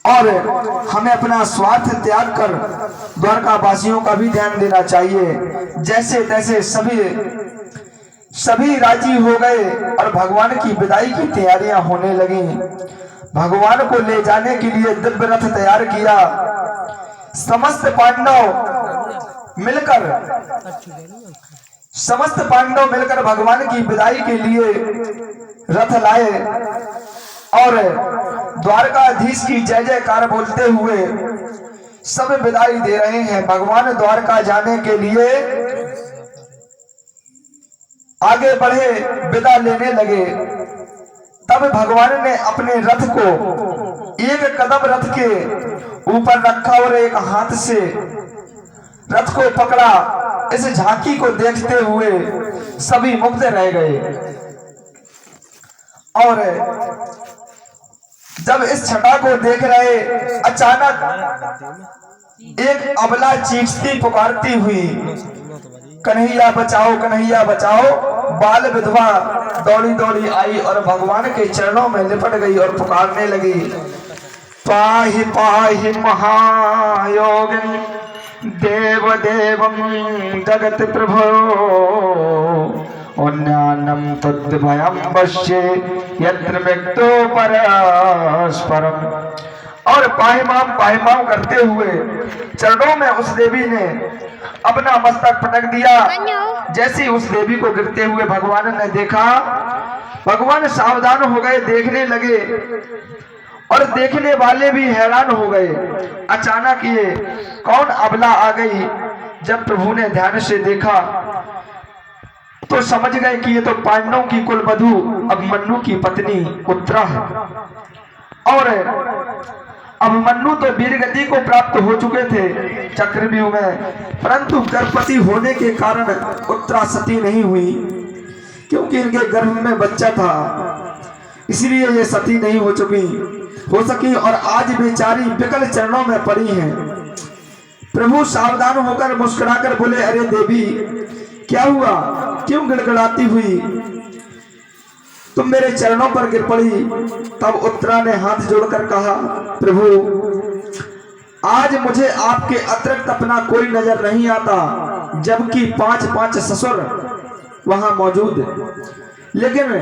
और हमें अपना स्वार्थ त्याग कर द्वारका वासियों का भी ध्यान देना चाहिए। जैसे तैसे सभी राजी हो गए और भगवान की विदाई की तैयारियां होने लगी। भगवान को ले जाने के लिए दिव्य रथ तैयार किया। समस्त पांडव मिलकर भगवान की विदाई के लिए रथ लाए और द्वारकाधीश की जय जयकार बोलते हुए सब विदाई दे रहे हैं। भगवान द्वारका जाने के लिए आगे बढ़े, विदा लेने लगे। तब भगवान ने अपने रथ को एक कदम रथ के ऊपर रखा और एक हाथ से रथ को पकड़ा। इस झांकी को देखते हुए सभी मुग्ध रह गए और जब इस छटा को देख रहे, अचानक एक अबला चीखती पुकारती हुई, कन्हैया बचाओ, कन्हैया बचाओ। बाल विधवा दौड़ी दौड़ी आई और भगवान के चरणों में लिपट गई और पुकारने लगी, पाहि पाहि महायोगिन देव देवम जगत प्रभो उन्नानम तद्भयम पश्ये यत्र मृत्यो परस्परम। और पाहिमाम करते हुए चरणों में उस देवी ने अपना मस्तक पटक दिया। जैसे उस देवी को गिरते हुए भगवान ने देखा, भगवान सावधान हो गए, देखने लगे और देखने वाले भी हैरान हो गए। अचानक ये कौन अबला आ गई। जब प्रभु ने ध्यान से देखा तो समझ गए कि ये तो पांडवों की कुलवधू अभिमन्यु की पत्नी उत्तरा है। और अभिमन्यु तो वीरगति को प्राप्त हो चुके थे चक्रव्यूह में, परंतु गर्भवती होने के कारण उत्तरा सती नहीं हुई, क्योंकि इनके गर्भ में बच्चा था, इसलिए ये सती नहीं हो सकी और आज बेचारी विकल चरणों में पड़ी हैं। प्रभु सावधान होकर मुस्कुराकर बोले, अरे देवी क्या हुआ, क्यों गिड़गिड़ाती हुई तुम मेरे चरणों पर गिर पड़ी। तब उत्तरा ने हाथ जोड़कर कहा, प्रभु आज मुझे आपके अतिरिक्त अपना कोई नजर नहीं आता, जबकि 5 ससुर वहां मौजूद, लेकिन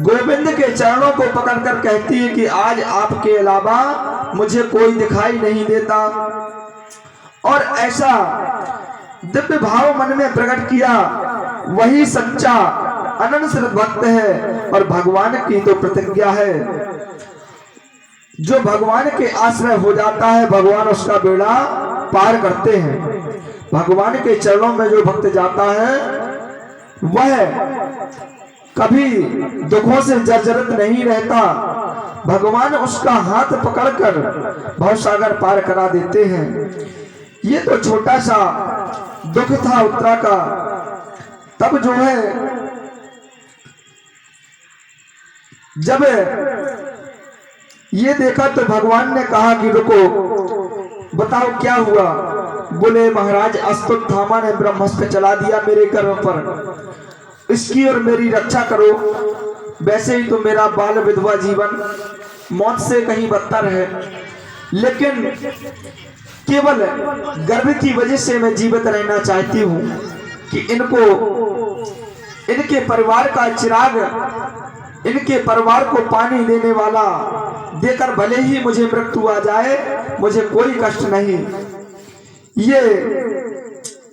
गोविंद के चरणों को पकड़कर कहती है कि आज आपके अलावा मुझे कोई दिखाई नहीं देता। और ऐसा दिव्य भाव मन में प्रकट किया, वही सच्चा अनंत भक्त है। और भगवान की तो प्रतिज्ञा है, जो भगवान के आश्रय हो जाता है भगवान उसका बेड़ा पार करते हैं। भगवान के चरणों में जो भक्त जाता है वह कभी दुखों से जर्जरित नहीं रहता। भगवान उसका हाथ पकड़कर भवसागर पार करा देते हैं। ये तो छोटा सा दुख था उत्तरा का। तब जो है जब ये देखा तो भगवान ने कहा कि रुको, बताओ क्या हुआ। बोले, महाराज अश्वत्थामा ने ब्रह्मास्त्र चला दिया मेरे गर्भ पर, इसकी और मेरी रक्षा करो। वैसे ही तो मेरा बाल विधवा जीवन मौत से कहीं बदतर है, लेकिन केवल गर्भ की वजह से मैं जीवित रहना चाहती हूँ कि इनके परिवार का चिराग, इनके परिवार को पानी देने वाला देकर भले ही मुझे मृत्यु आ जाए, मुझे कोई कष्ट नहीं। ये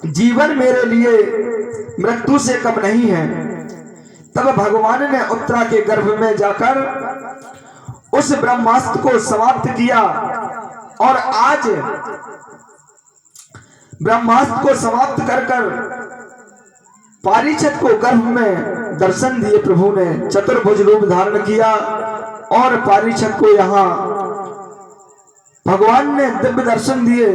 जीवन मेरे लिए मृत्यु से कम नहीं है। तब भगवान ने उत्तरा के गर्भ में जाकर उस ब्रह्मास्त्र को समाप्त किया और आज ब्रह्मास्त्र को समाप्त कर पारीक्षित को गर्भ में दर्शन दिए। प्रभु ने चतुर्भुज रूप धारण किया और पारीक्षित को यहाँ भगवान ने दिव्य दर्शन दिए।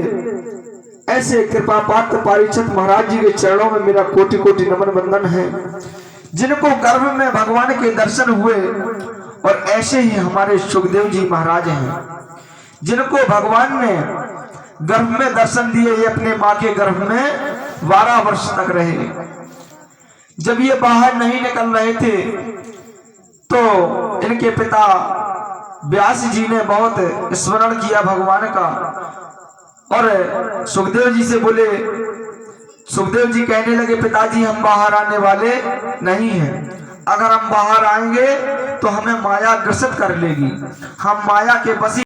ऐसे कृपा पात्र पारीक्षित महाराज जी के चरणों में मेरा कोटि कोटि नमन वंदन है, जिनको गर्भ में भगवान के दर्शन हुए। और ऐसे ही हमारे सुखदेव जी महाराज हैं, जिनको भगवान ने गर्भ में दर्शन दिए। ये अपने माँ के गर्भ में 12 वर्ष तक रहे। जब ये बाहर नहीं निकल रहे थे तो इनके पिता व्यास जी ने बहुत स्मरण किया भगवान का और सुखदेव जी से बोले। सुखदेव जी कहने लगे पिताजी हम बाहर आने वाले नहीं हैं, अगर हम बाहर आएंगे तो हमें माया ग्रसित कर लेगी, हम माया के वशी